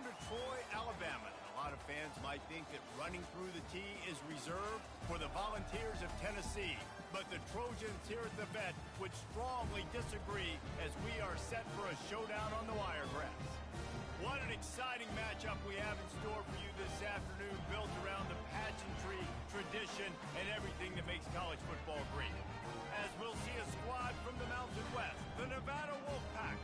home to Troy, Alabama. A lot of fans might think that running through the tee is reserved for the Volunteers of Tennessee. But the Trojans here at the Vet would strongly disagree as we are set for a showdown on the Wiregrass. What an exciting matchup we have in store for you this afternoon, built around the pageantry, tradition, and everything that makes college football great. As we'll see a squad from the Mountain West, the Nevada Wolfpack,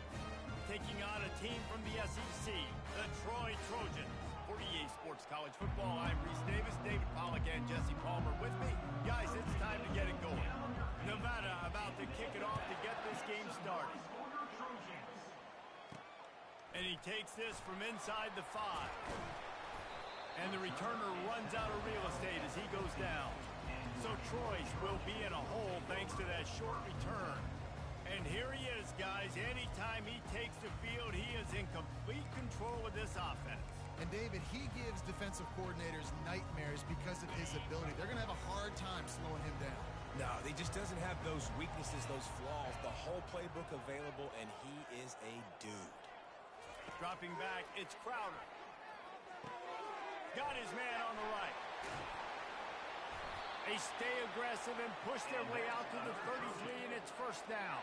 taking on a team from the SEC, the Troy Trojans. For EA Sports College Football, I'm Reese Davis, David Pollack, and Jesse Palmer with me. Guys, it's time to get it going. Nevada about to kick it off to get this game started. And he takes this from inside the 5. And the returner runs out of real estate as he goes down. So Troy's will be in a hole thanks to that short return. And here he is, guys. Anytime he takes the field, he is in complete control of this offense. And David, he gives defensive coordinators nightmares because of his ability. They're going to have a hard time slowing him down. No, he just doesn't have those weaknesses, those flaws, the whole playbook available, and he is a dude. Dropping back, it's Crowder. Got his man on the right. They stay aggressive and push their way out to the 33, and it's first down.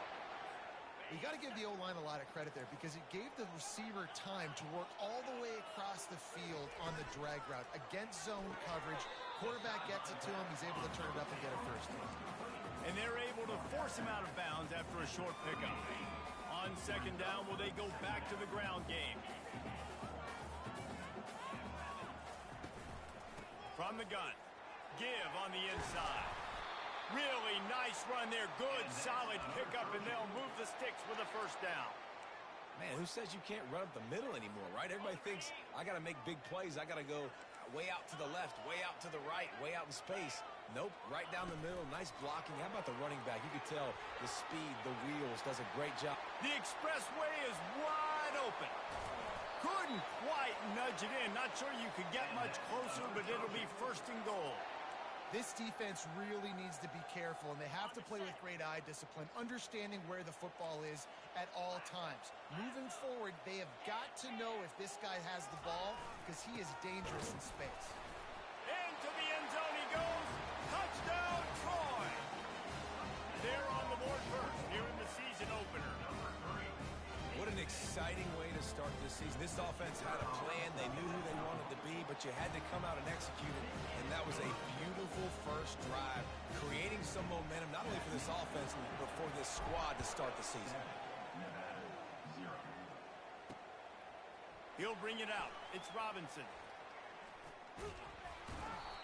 You got to give the O-line a lot of credit there because it gave the receiver time to work all the way across the field on the drag route. Against zone coverage, quarterback gets it to him, he's able to turn it up and get a first down. And they're able to force him out of bounds after a short pickup. On second down, will they go back to the ground game? From the gun, give on the inside. Really nice run there. Good, solid pickup, and they'll move the sticks with a first down. Man, who says you can't run up the middle anymore, right? Everybody thinks, I got to make big plays. I got to go way out to the left, way out to the right, way out in space. Nope, right down the middle. Nice blocking. How about the running back? You could tell the speed, the wheels, does a great job. The expressway is wide open. Couldn't quite nudge it in. Not sure you could get much closer, but it'll be first and goal. This defense really needs to be careful, and they have to play with great eye discipline, understanding where the football is at all times. Moving forward, they have got to know if this guy has the ball because he is dangerous in space. Into the end zone he goes. Touchdown, Troy! They're on the board first here in the season opener. What an exciting way to start this season. This offense had a plan. They knew who they wanted to be, but you had to come out and execute it. And that was a beautiful first drive, creating some momentum, not only for this offense, but for this squad to start the season. He'll bring it out. It's Robinson.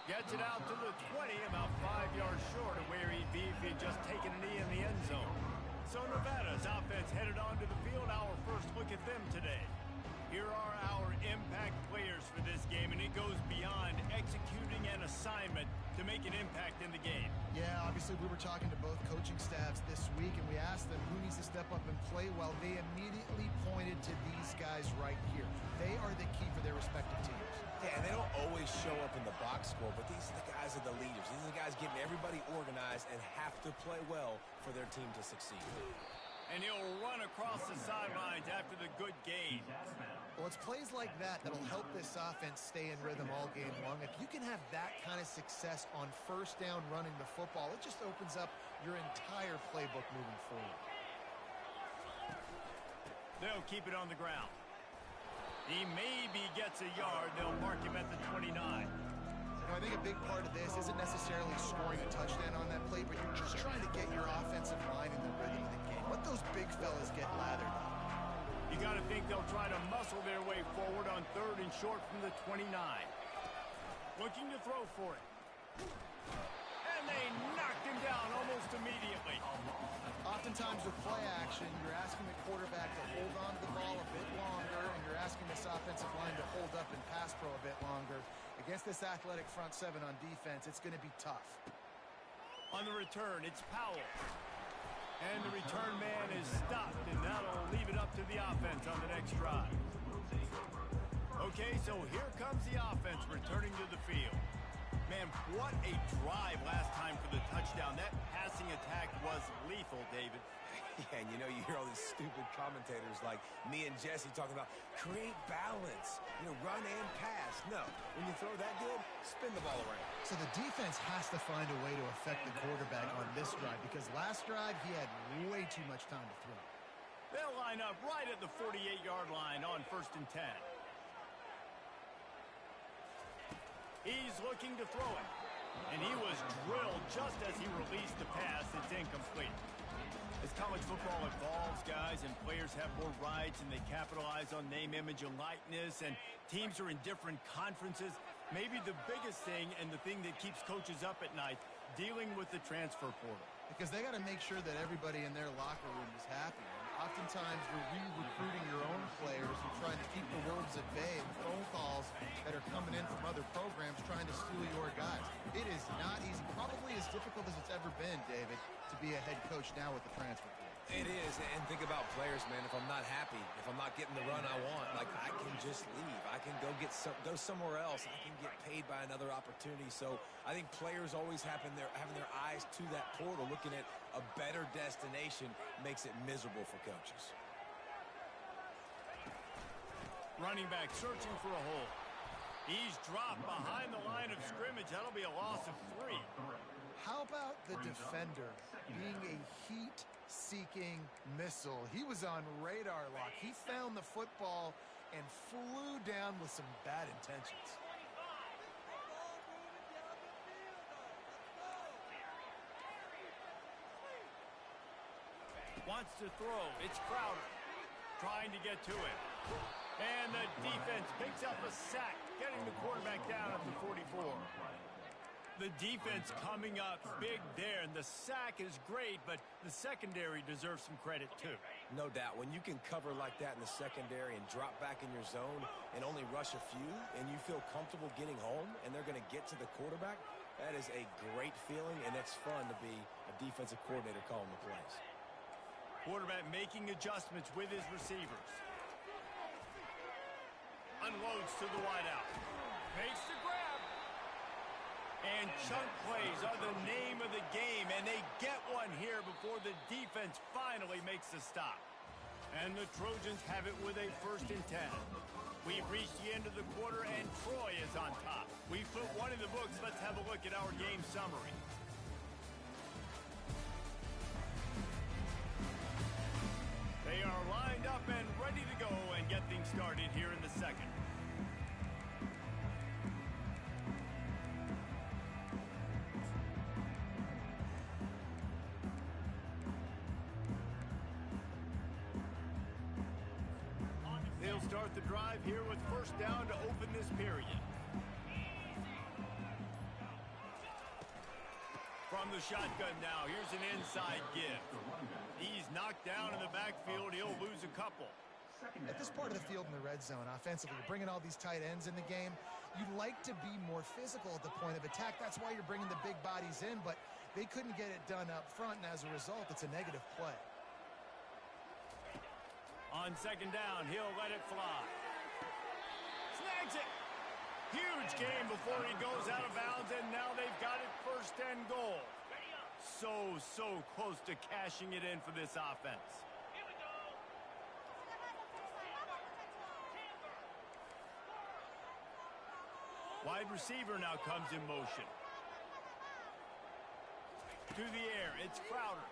Gets it out to the 20, about 5 yards short of where he'd be if he'd just taken a knee in the end zone. So Nevada's offense headed onto the field. Our first look at them today. Here are our impact players for this game, and it goes beyond executing an assignment to make an impact in the game. Yeah, obviously we were talking to both coaching staffs this week, and we asked them who needs to step up and play well. They immediately pointed to these guys right here. They are the key for their respective teams. Yeah, and they don't always show up in the box score, but these are the guys that are the leaders. These are the guys getting everybody organized and have to play well for their team to succeed. And he'll run across the sidelines after the good gain. Well, it's plays like that that'll help this offense stay in rhythm all game long. If you can have that kind of success on first down running the football, it just opens up your entire playbook moving forward. They'll keep it on the ground. He maybe gets a yard. They'll mark him at the 29. I think a big part of this isn't necessarily scoring a touchdown on that play, but you're just trying to get your offensive line in the rhythm of the game. Let those big fellas get lathered up. You got to think they'll try to muscle their way forward on third and short from the 29. Looking to throw for it. And they knocked him down almost immediately. Oftentimes with play action, you're asking the quarterback to hold on to the ball a bit longer, and you're asking this offensive line to hold up and pass pro a bit longer. Against this athletic front seven on defense, it's going to be tough. On the return, it's Powell. And the return man is stopped, and that'll leave it up to the offense on the next drive. Okay, so here comes the offense returning to the field. Man, what a drive last time for the touchdown. That passing attack was lethal, David. Yeah, and you know, you hear all these stupid commentators like me and Jesse talking about create balance, run and pass. No, when you throw that good, spin the ball around. So the defense has to find a way to affect the quarterback on this drive because last drive he had way too much time to throw. They'll line up right at the 48-yard line on 1st and 10. He's looking to throw it. And he was drilled just as he released the pass. It's incomplete. As college football evolves, guys, and players have more rights and they capitalize on name, image, and likeness, and teams are in different conferences, maybe the biggest thing and the thing that keeps coaches up at night, dealing with the transfer portal. Because they got to make sure that everybody in their locker room is happy. And oftentimes you're re-recruiting your own players and trying to keep the wolves at bay with phone calls that are coming in from other programs trying to steal your guys. It is not easy, probably as difficult as it's ever been, David, to be a head coach now with the transfer portal. It is, and think about players, man. If I'm not happy, if I'm not getting the run I want, like I can just leave. I can go somewhere else. I can get paid by another opportunity. So I think players always having their eyes to that portal, looking at a better destination, makes it miserable for coaches. Running back searching for a hole. He's dropped behind the line of scrimmage. That'll be a loss of 3. How about the defender being a heat-seeking missile? He was on radar lock. He found the football and flew down with some bad intentions. Wants to throw. It's Crowder trying to get to it. And the defense picks up a sack, getting the quarterback down at the 44. The defense coming up big there, and the sack is great, but the secondary deserves some credit too. No doubt. When you can cover like that in the secondary and drop back in your zone and only rush a few, and you feel comfortable getting home, and they're going to get to the quarterback, that is a great feeling, and it's fun to be a defensive coordinator calling the plays. Quarterback making adjustments with his receivers. Unloads to the wideout. Makes the grab. And chunk plays are the name of the game, and they get one here before the defense finally makes the stop. And the Trojans have it with a 1st and 10. We've reached the end of the quarter, and Troy is on top. We've put one in the books. Let's have a look at our game summary. They are lined up and ready to go and get things started here in the second. They'll start the drive here with 1st down to open this period. From the shotgun now, here's an inside give. He's knocked down in the backfield. He'll lose a couple. At this part of the field in the red zone, offensively, you're bringing all these tight ends in the game. You'd like to be more physical at the point of attack. That's why you're bringing the big bodies in, but they couldn't get it done up front, and as a result, it's a negative play. On 2nd down, he'll let it fly. Snags it. Huge game before he goes out of bounds, and now they've got it 1st and goal. So close to cashing it in for this offense. Wide receiver now comes in motion. To the air, it's Crowder.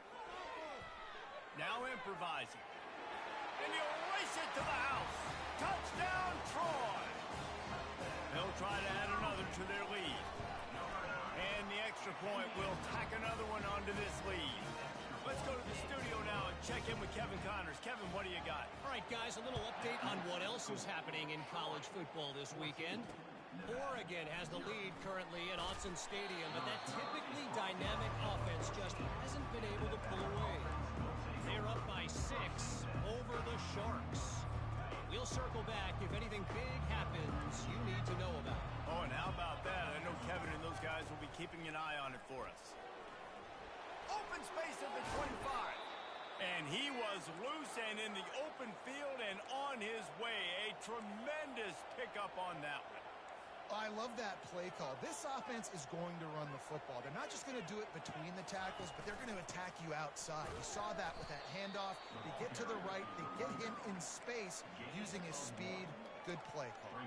Now improvising. And he'll race it to the house. Touchdown, Troy! They'll try to add another to their lead. And the extra point will tack another one onto this lead. Let's go to the studio now and check in with Kevin Connors. Kevin, what do you got? All right, guys, a little update on what else is happening in college football this weekend. Oregon has the lead currently at Autzen Stadium, but that typically dynamic offense just hasn't been able to pull away. They're up by 6 over the Sharks. We'll circle back if anything big happens you need to know about. Oh, and how about that? I know Kevin and those guys will be keeping an eye on it for us. Open space at the 25. And he was loose and in the open field and on his way. A tremendous pickup on that one. I love that play call. This offense is going to run the football. They're not just going to do it between the tackles, but they're going to attack you outside. You saw that with that handoff. They get to the right. They get him in space using his speed. Good play call.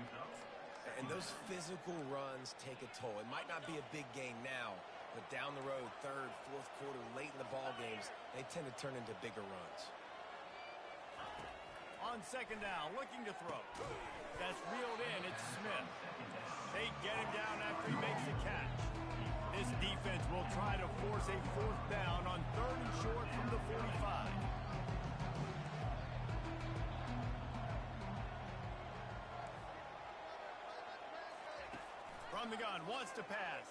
And those physical runs take a toll. It might not be a big gain now, but down the road, third, fourth quarter, late in the ball games, they tend to turn into bigger runs. On second down, looking to throw. That's reeled in. It's Smith. They get him down after he makes the catch. This defense will try to force a fourth down on third and short from the 45. From the gun, wants to pass.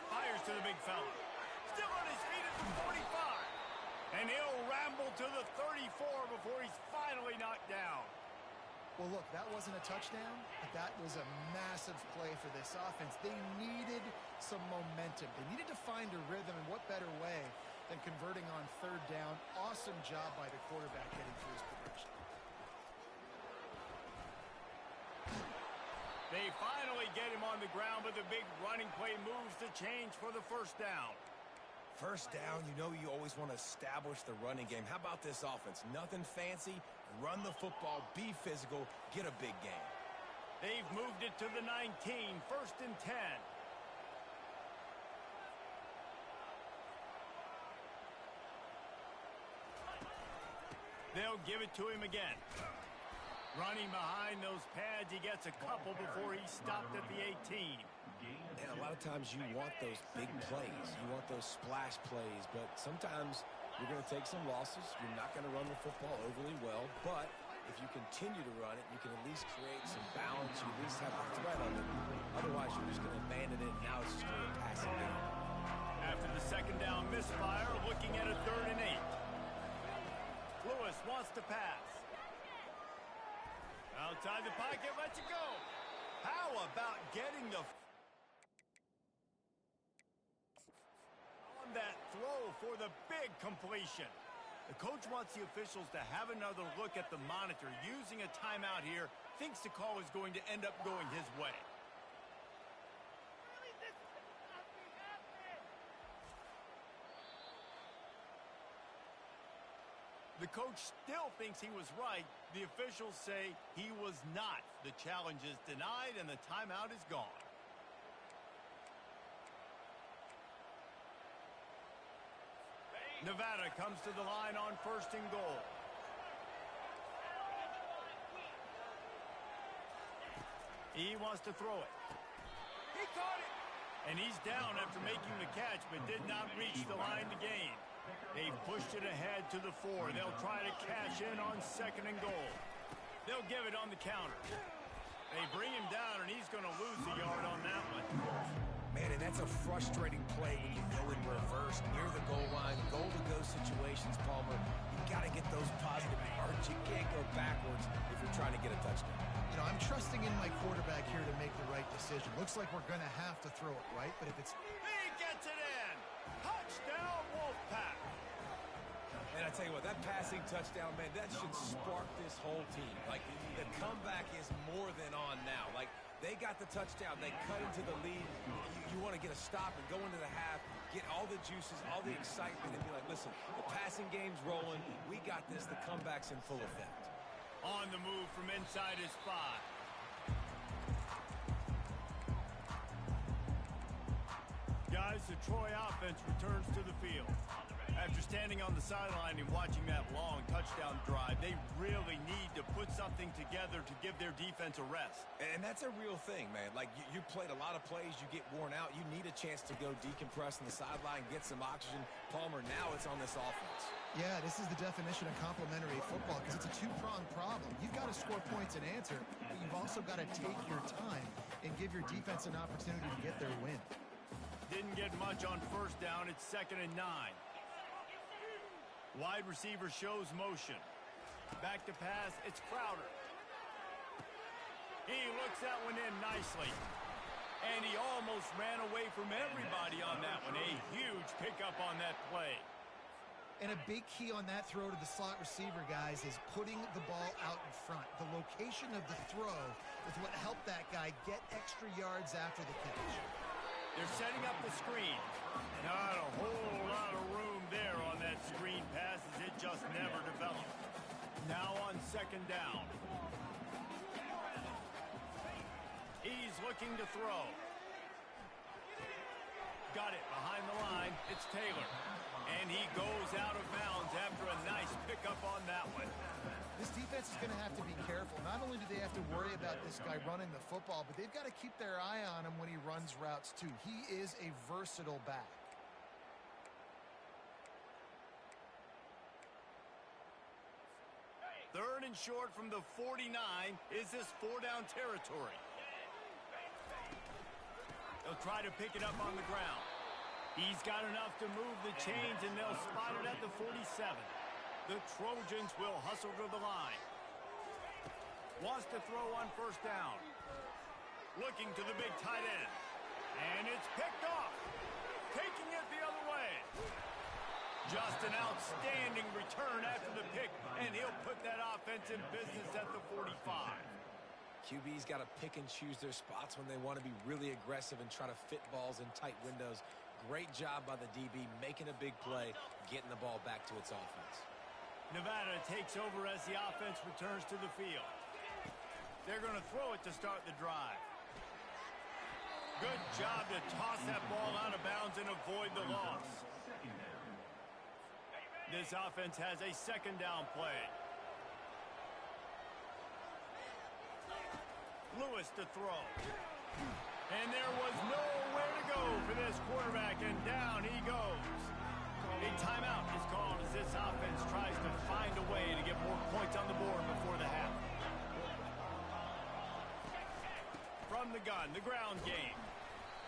Fires to the big fella. Still on his feet at the 45. And he'll ramble to the 34 before he's finally knocked down. Well, look, that wasn't a touchdown, but that was a massive play for this offense. They needed some momentum. They needed to find a rhythm, and what better way than converting on third down. Awesome job by the quarterback getting through his progression. They finally get him on the ground, but the big running play moves the change for the first down. First down, you know you always want to establish the running game. How about this offense? Nothing fancy. Run the football, be physical, get a big gain. They've moved it to the 19, first and 10. They'll give it to him again. Running behind those pads, he gets a couple before he's stopped at the 18. And a lot of times you want those big plays. You want those splash plays, but sometimes you're going to take some losses. You're not going to run the football overly well, but if you continue to run it, you can at least create some balance. You at least have a threat on it. Otherwise, you're just going to abandon it, and now it's just going to pass it down. After the second down misfire, looking at a third and 8. Lewis wants to pass. Outside the pocket, lets it go. How about getting the... on that throw for the big completion. The coach wants the officials to have another look at the monitor. Using a timeout here, thinks the call is going to end up going his way. The coach still thinks he was right. The officials say he was not. The challenge is denied and the timeout is gone. Nevada comes to the line on first and goal. He wants to throw it. He caught it! And he's down after making the catch, but did not reach the line to gain. They've pushed it ahead to the 4. They'll try to cash in on second and goal. They'll give it on the counter. They bring him down, and he's going to lose a yard on that one. Man, and that's a frustrating play when you go in reverse near the goal line. Goal-to-go situations, Palmer. You got to get those positive yards. You can't go backwards if you're trying to get a touchdown. You know, I'm trusting in my quarterback here to make the right decision. Looks like we're going to have to throw it, right? But if it's... He gets it in! Touchdown, Wolfpack! And I tell you what, that passing touchdown, man, that should spark this whole team. Like, the comeback is more than on now. Like, they got the touchdown. They cut into the lead. You want to get a stop and go into the half, get all the juices, all the excitement, and be like, listen, the passing game's rolling. We got this. The comeback's in full effect. On the move from inside his 5. Guys, the Troy offense returns to the field. After standing on the sideline and watching that long touchdown drive, they really need to put something together to give their defense a rest. And that's a real thing, man. Like, you played a lot of plays, you get worn out. You need a chance to go decompress on the sideline, get some oxygen. Palmer, now it's on this offense. Yeah, this is the definition of complementary football because it's a two-pronged problem. You've got to score points and answer, but you've also got to take your time and give your defense an opportunity to get their win. Didn't get much on first down. It's second and 9. Wide receiver shows motion. Back to pass, it's Crowder. He looks that one in nicely. And he almost ran away from everybody on that one. A huge pickup on that play. And a big key on that throw to the slot receiver, guys, is putting the ball out in front. The location of the throw is what helped that guy get extra yards after the catch. They're setting up the screen. Not a whole lot of room there on that screen pass as it just never developed. Now on second down. He's looking to throw. Got it behind the line. It's Taylor. And he goes out of bounds after a nice pickup on that one. This defense is going to have to be careful. Not only do they have to worry about this guy running the football, but they've got to keep their eye on him when he runs routes too. He is a versatile back. Third and short from the 49. Is this four-down territory? They'll try to pick it up on the ground. He's got enough to move the chains, and they'll spot it at the 47. The Trojans will hustle to the line. Wants to throw on first down. Looking to the big tight end. And it's picked off. Taking it the other way. Just an outstanding return after the pick, and he'll put that offense in business at the 45. QB's got to pick and choose their spots when they want to be really aggressive and try to fit balls in tight windows. Great job by the DB making a big play, getting the ball back to its offense. Nevada takes over as the offense returns to the field. They're going to throw it to start the drive. Good job to toss that ball out of bounds and avoid the loss. This offense has a second down play. Lewis to throw. And there was nowhere to go for this quarterback, and down he goes. A timeout is called as this offense tries to find a way to get more points on the board before the half. From the gun, the ground game.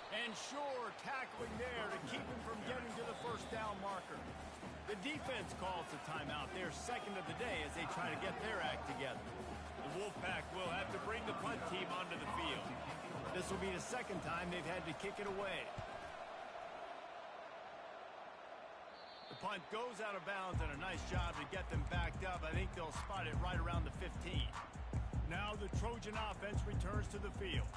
And Shore tackling there to keep him from getting to the first down marker. The defense calls the timeout, their second of the day, as they try to get their act together. The Wolfpack will have to bring the punt team onto the field. This will be the second time they've had to kick it away. The punt goes out of bounds, and a nice job to get them backed up. I think they'll spot it right around the 15. Now the Trojan offense returns to the field.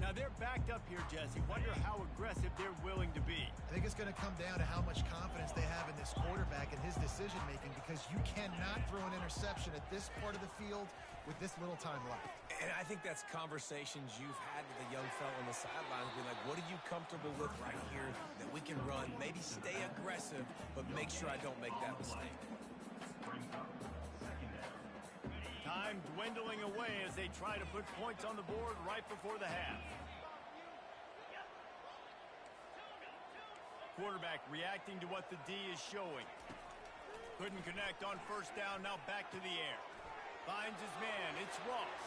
Now they're backed up here, Jesse. Wonder how aggressive they're willing to be. I think it's going to come down to how much confidence they have in this quarterback and his decision-making, because you cannot throw an interception at this part of the field with this little time left. And I think that's conversations you've had with a young fella on the sidelines, being like, what are you comfortable with right here that we can run? Maybe stay aggressive, but make sure I don't make that mistake. Time dwindling away as they try to put points on the board right before the half. Quarterback reacting to what the D is showing. Couldn't connect on first down, now back to the air. Finds his man, it's Ross.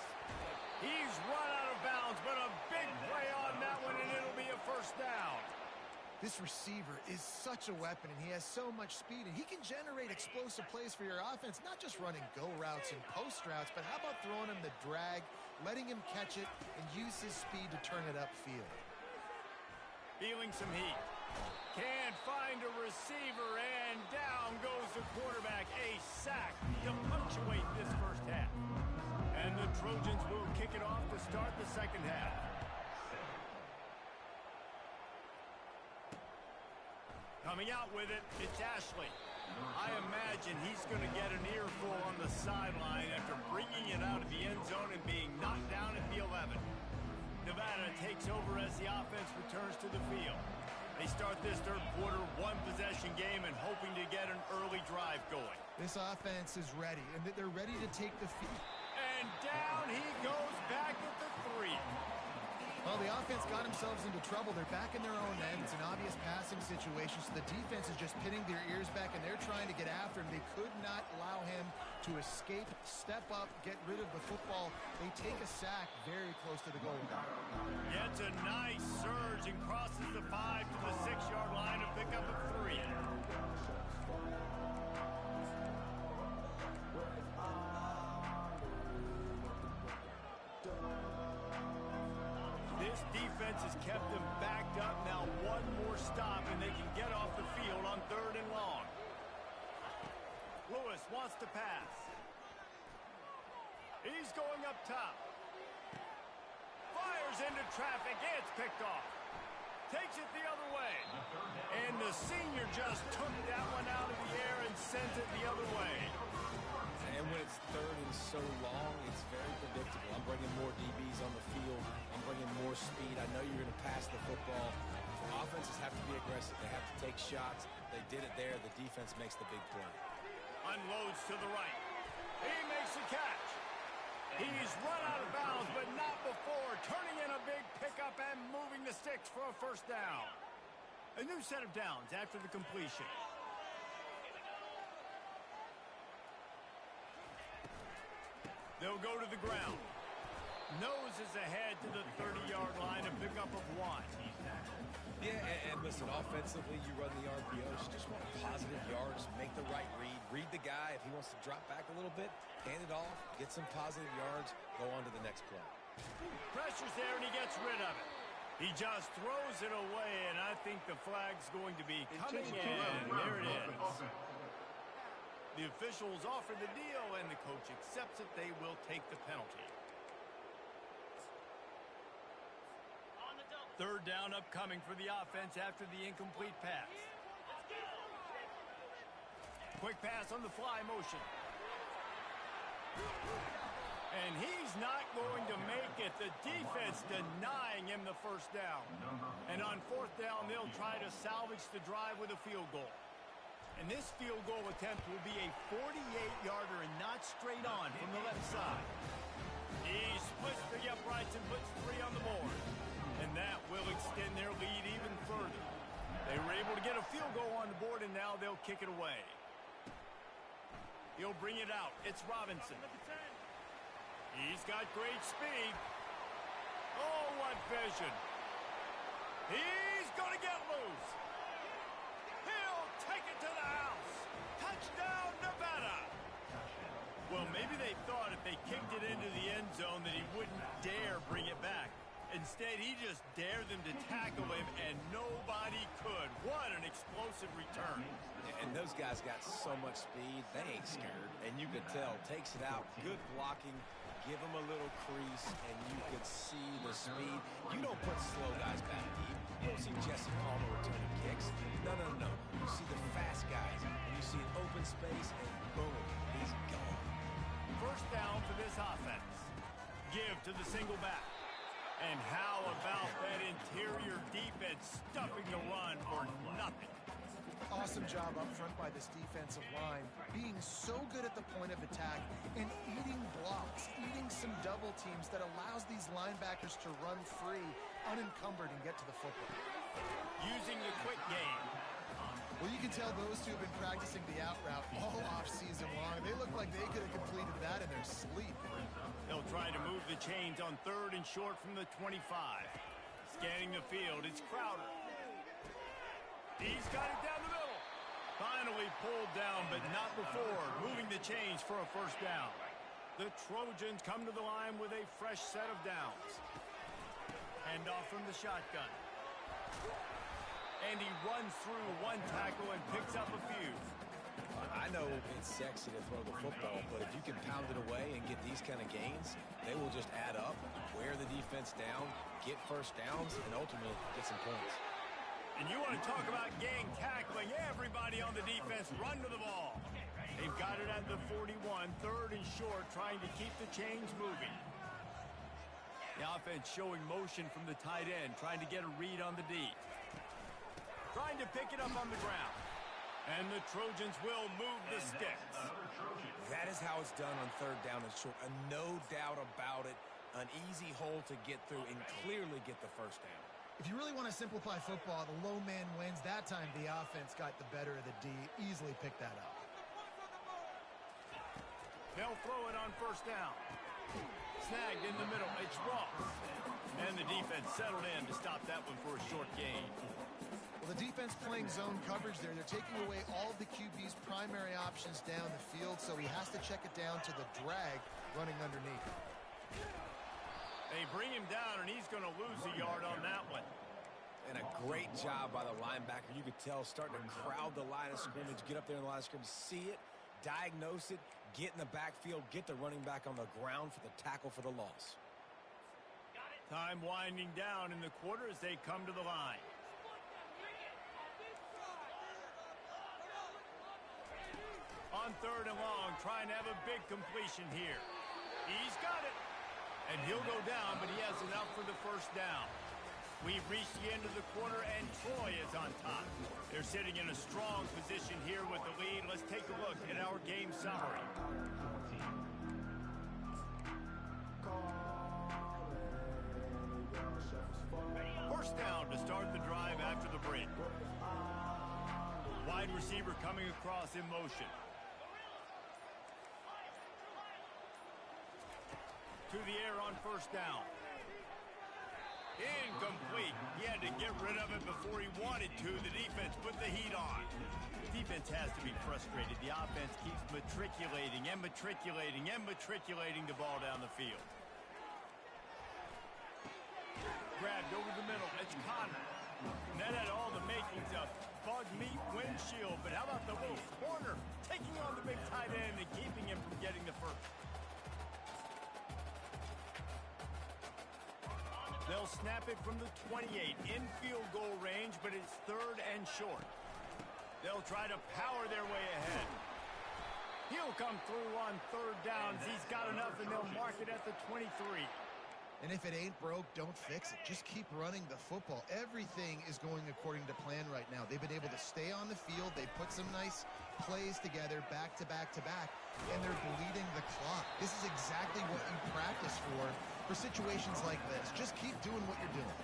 He's run out of bounds, but a big play on that one, and it'll be a first down. This receiver is such a weapon, and he has so much speed, and he can generate explosive plays for your offense, not just running go routes and post routes, but how about throwing him the drag, letting him catch it, and use his speed to turn it upfield. Feeling some heat. Can't find a receiver, and down goes the quarterback. A sack to punctuate this first half. And the Trojans will kick it off to start the second half. Coming out with it, it's Ashley. I imagine he's going to get an earful on the sideline after bringing it out of the end zone and being knocked down at the 11. Nevada takes over as the offense returns to the field. They start this third quarter one-possession game and hoping to get an early drive going. This offense is ready, and they're ready to take the field. And down he goes back at the 3. Well, the offense got themselves into trouble. They're back in their own end. It's an obvious passing situation, so the defense is just pinning their ears back, and they're trying to get after him. They could not allow him to escape, step up, get rid of the football. They take a sack very close to the goal line. Gets a nice surge and crosses the 5 to the 6-yard line to pick up a 3. This defense has kept them backed up. Now one more stop, and they can get off the field on 3rd and long. wants to pass. He's going up top. Fires into traffic. It's picked off. Takes it the other way. And the senior just took that one out of the air and sent it the other way. And when it's third and so long, it's very predictable. I'm bringing more DBs on the field. I'm bringing more speed. I know you're going to pass the football. Offenses have to be aggressive. They have to take shots. They did it there. The defense makes the big play. Unloads to the right. He makes the catch. He's run out of bounds, but not before. Turning in a big pickup and moving the sticks for a first down. A new set of downs after the completion. They'll go to the ground. Noses ahead to the 30-yard line, a pickup of 1. Yeah, and listen, offensively, you run the RPOs. You just want positive yards, make the right read. Read the guy. If he wants to drop back a little bit, hand it off, get some positive yards, go on to the next play. Pressure's there, and he gets rid of it. He just throws it away, and I think the flag's going to be coming in. There it is. The officials offer the deal, and the coach accepts it. They will take the penalty. Third down upcoming for the offense after the incomplete pass. Quick pass on the fly motion. And he's not going to make it. The defense denying him the first down. And on fourth down, they'll try to salvage the drive with a field goal. And this field goal attempt will be a 48-yarder and not straight on from the left side. He splits the uprights and puts 3 on the board. And that will extend their lead even further. They were able to get a field goal on the board, and now they'll kick it away. He'll bring it out. It's Robinson. He's got great speed. Oh, what vision. He's going to get loose. He'll take it to the house. Touchdown, Nevada. Well, maybe they thought if they kicked it into the end zone that he wouldn't dare bring it back. Instead, he just dared them to tackle him, and nobody could. What an explosive return. And those guys got so much speed, they ain't scared. And you could tell, takes it out, good blocking, give him a little crease, and you could see the speed. You don't put slow guys back deep. You don't see Jesse Palmer returning kicks. No, no, no. You see the fast guys, and you see an open space, and boom, he's gone. First down for this offense. Give to the single back. And how about that interior defense stuffing the run for nothing? Awesome job up front by this defensive line, being so good at the point of attack and eating blocks, eating some double teams that allows these linebackers to run free, unencumbered, and get to the football. Using the quick game. Well, you can tell those two have been practicing the out route all off-season long. They look like they could have completed that in their sleep. They'll try to move the chains on third and short from the 25. Scanning the field, it's Crowder. He's got it down the middle. Finally pulled down, but not before. Moving the chains for a first down. The Trojans come to the line with a fresh set of downs. Hand off from the shotgun. And he runs through one tackle and picks up a few. I know it's sexy to throw the football, but if you can pound it away and get these kind of gains, they will just add up, wear the defense down, get first downs, and ultimately get some points. And you want to talk about gang tackling, everybody on the defense run to the ball. They've got it at the 41, third and short, trying to keep the chains moving. The offense showing motion from the tight end, trying to get a read on the D. Trying to pick it up on the ground. And the Trojans will move the sticks. That is how it's done on third down and short. No doubt about it. An easy hole to get through and clearly get the first down. If you really want to simplify football, the low man wins. That time the offense got the better of the D. Easily picked that up. They'll throw it on first down. Snagged in the middle. It's Ross. And the defense settled in to stop that one for a short gain. Well, the defense playing zone coverage there. They're taking away all of the QB's primary options down the field, so he has to check it down to the drag running underneath. They bring him down, and he's going to lose a yard on that one. And a great job by the linebacker. You could tell starting to crowd the line of scrimmage, get up there in the line of scrimmage, see it, diagnose it, get in the backfield, get the running back on the ground for the tackle for the loss. Time winding down in the quarter as they come to the line. On 3rd and long, trying to have a big completion here. He's got it. And he'll go down, but he has enough for the first down. We've reached the end of the quarter, and Troy is on top. They're sitting in a strong position here with the lead. Let's take a look at our game summary. First down to start the drive after the break. Wide receiver coming across in motion. To the air on first down. Incomplete. He had to get rid of it before he wanted to. The defense put the heat on. Defense has to be frustrated. The offense keeps matriculating and matriculating and matriculating the ball down the field. Grabbed over the middle. It's Connor. And that had all the makings of bug meat windshield. But how about the little corner taking on the big tight end and keeping him from getting the first? They'll snap it from the 28 in field goal range, but it's 3rd and short. They'll try to power their way ahead. He'll come through on 3rd down. He's got enough, and they'll mark it at the 23. And if it ain't broke, don't fix it. Just keep running the football. Everything is going according to plan right now. They've been able to stay on the field. They put some nice plays together back to back to back, and they're bleeding the clock. This is exactly what you practice for situations like this. Just keep doing what you're doing.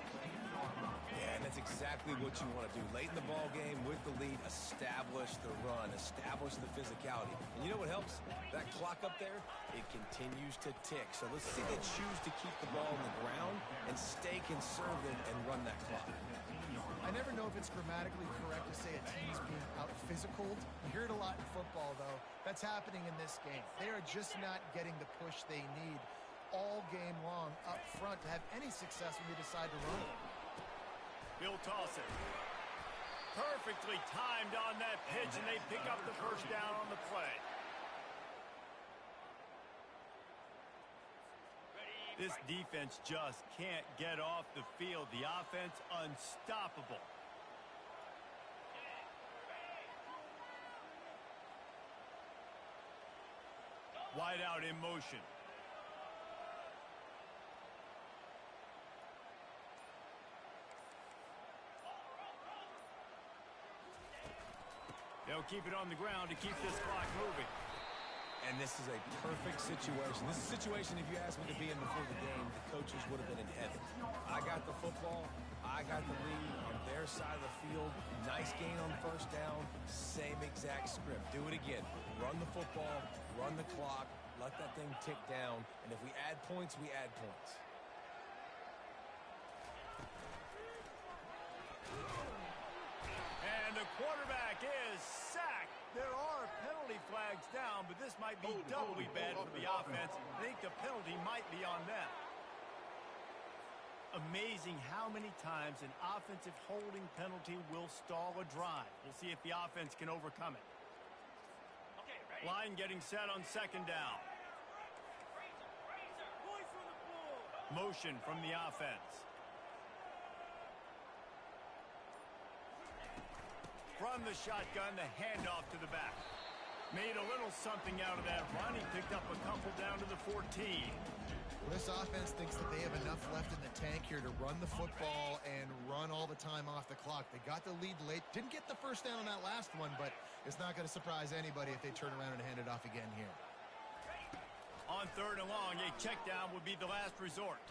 Yeah, and that's exactly what you want to do. Late in the ball game with the lead, establish the run, establish the physicality. And you know what helps? That clock up there, it continues to tick. So let's see they choose to keep the ball on the ground and stay conservative and run that clock. I never know if it's grammatically correct to say a team's being out-physical. You hear it a lot in football, though. That's happening in this game. They are just not getting the push they need all game long up front to have any success when they decide to run it. He'll toss it. Perfectly timed on that pitch, and they pick up the first down on the play. This defense just can't get off the field. The offense unstoppable. Wide out in motion. They'll keep it on the ground to keep this clock moving. And this is a perfect situation. This is a situation, if you asked me to be in before the game, the coaches would have been in heaven. I got the football. I got the lead on their side of the field. Nice gain on first down. Same exact script. Do it again. Run the football. Run the clock. Let that thing tick down. And if we add points, we add points. And the quarterback is sacked. There are penalty flags down, but this might be doubly bad for the offense. I think the penalty might be on them. Amazing how many times an offensive holding penalty will stall a drive. We'll see if the offense can overcome it. Line getting set on 2nd down. Motion from the offense. From the shotgun, the handoff to the back. Made a little something out of that run. He picked up a couple down to the 14. Well, this offense thinks that they have enough left in the tank here to run the football and run all the time off the clock. They got the lead late. Didn't get the first down on that last one, but it's not going to surprise anybody if they turn around and hand it off again here. On 3rd and long, a check down would be the last resort.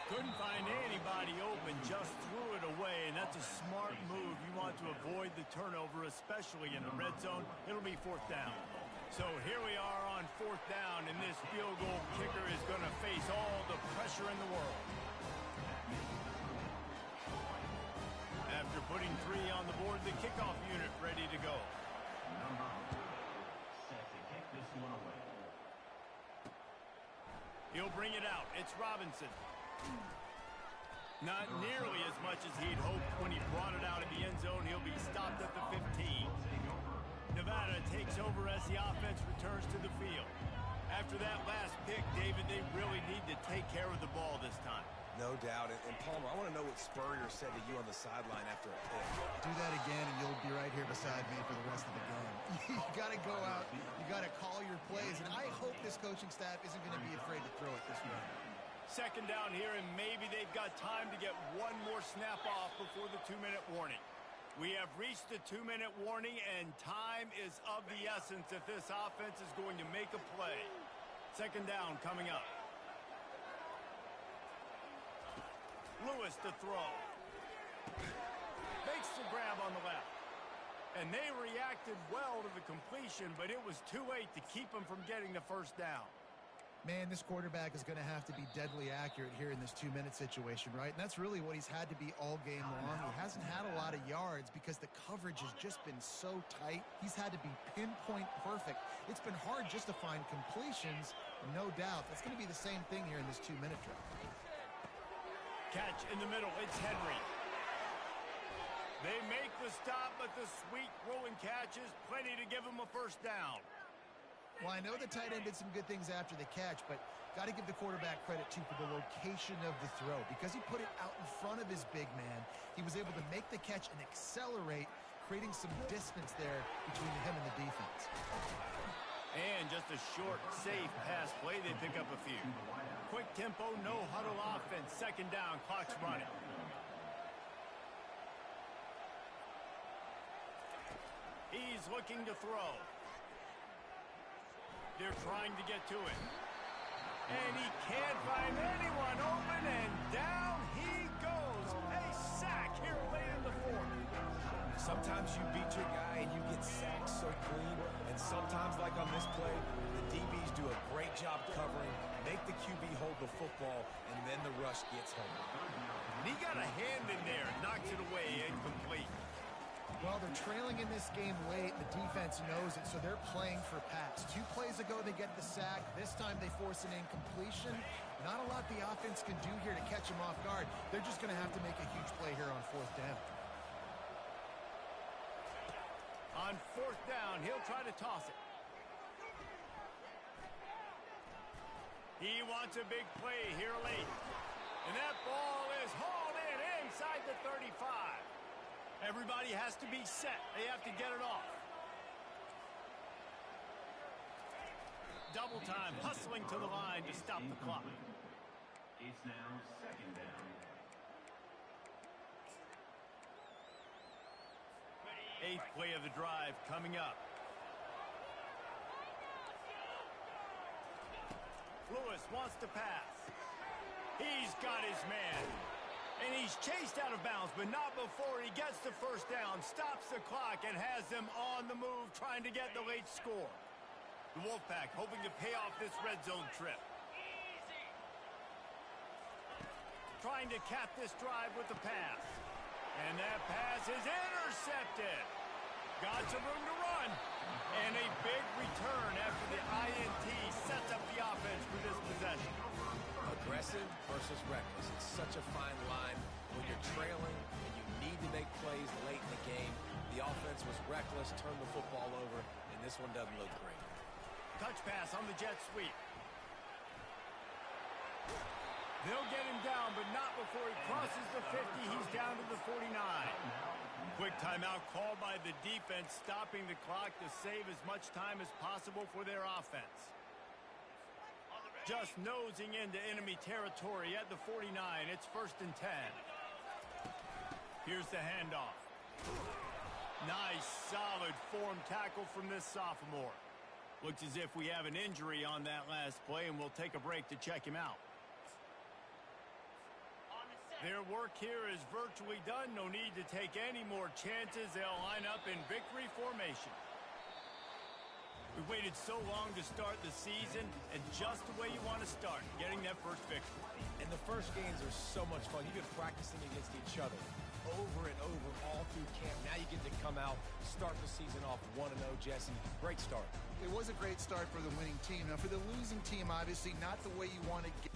Couldn't find anybody open, just threw it away, and that's a smart move. You want to avoid the turnover, especially in the red zone. It'll be 4th down. So here we are on 4th down, and this field goal kicker is going to face all the pressure in the world. After putting 3 on the board, the kickoff unit ready to go. He'll bring it out. It's Robinson. Not nearly as much as he'd hoped when he brought it out of the end zone. He'll be stopped at the 15. Nevada as the offense returns to the field. After that last pick, David, they really need to take care of the ball this time. No doubt. And Palmer, I want to know what Spurrier said to you on the sideline after a pick. Do that again, and you'll be right here beside me for the rest of the game. You got to go out. You got to call your plays, and I hope this coaching staff isn't going to be afraid to throw it this way. Second down here, and maybe they've got time to get one more snap off before the 2-minute warning. We have reached the 2-minute warning, and time is of the essence if this offense is going to make a play. Second down coming up. Lewis to throw. Makes the grab on the left. And they reacted well to the completion, but it was too late to keep them from getting the first down. Man, this quarterback is going to have to be deadly accurate here in this 2-minute situation, right? And that's really what he's had to be all game long. He hasn't had a lot of yards because the coverage has just been so tight. He's had to be pinpoint perfect. It's been hard just to find completions, no doubt. That's going to be the same thing here in this 2-minute drill. Catch in the middle. It's Henry. They make the stop, but the sweet rolling catch is plenty to give him a first down. Well, I know the tight end did some good things after the catch, but got to give the quarterback credit, too, for the location of the throw. Because he put it out in front of his big man, he was able to make the catch and accelerate, creating some distance there between him and the defense. And just a short, safe pass play. They pick up a few. Quick tempo, no huddle offense. Second down, clock's running. He's looking to throw. They're trying to get to it. And he can't find anyone open, and down he goes. A sack here late in the fourth. Sometimes you beat your guy and you get sacked so clean, and sometimes, like on this play, the DBs do a great job covering, make the QB hold the football, and then the rush gets home. And he got a hand in there, knocks it away, incomplete. Well, they're trailing in this game late. The defense knows it, so they're playing for pass. 2 plays ago, they get the sack. This time, they force an incompletion. Not a lot the offense can do here to catch him off guard. They're just going to have to make a huge play here on 4th down. On 4th down, he'll try to toss it. He wants a big play here late. And that ball is hauled in inside the 35. Everybody has to be set. They have to get it off. Double time, hustling to the line to stop the clock. It's now 2nd down. 8th play of the drive coming up. Lewis wants to pass. He's got his man. And he's chased out of bounds, but not before he gets the first down, stops the clock, and has them on the move trying to get the late score. The Wolfpack hoping to pay off this red zone trip. Trying to cap this drive with the pass. And that pass is intercepted. Got some room to run. And a big return after the INT sets up the offense for this possession. Aggressive versus reckless. It's such a fine line when you're trailing and you need to make plays late in the game. The offense was reckless, turned the football over, and this one doesn't look great. Touch pass on the jet sweep. They'll get him down, but not before he crosses the 50. He's down to the 49. Quick timeout called by the defense, stopping the clock to save as much time as possible for their offense. Just nosing into enemy territory at the 49. It's 1st and 10. Here's the handoff. Nice, solid form tackle from this sophomore. Looks as if we have an injury on that last play, and we'll take a break to check him out. Their work here is virtually done. No need to take any more chances. They'll line up in victory formation. We waited so long to start the season, and just the way you want to start, getting that first victory. And the first games are so much fun. You've been practicing against each other over and over all through camp. Now you get to come out, start the season off 1-0, Jesse. Great start. It was a great start for the winning team. Now, for the losing team, obviously not the way you want to get.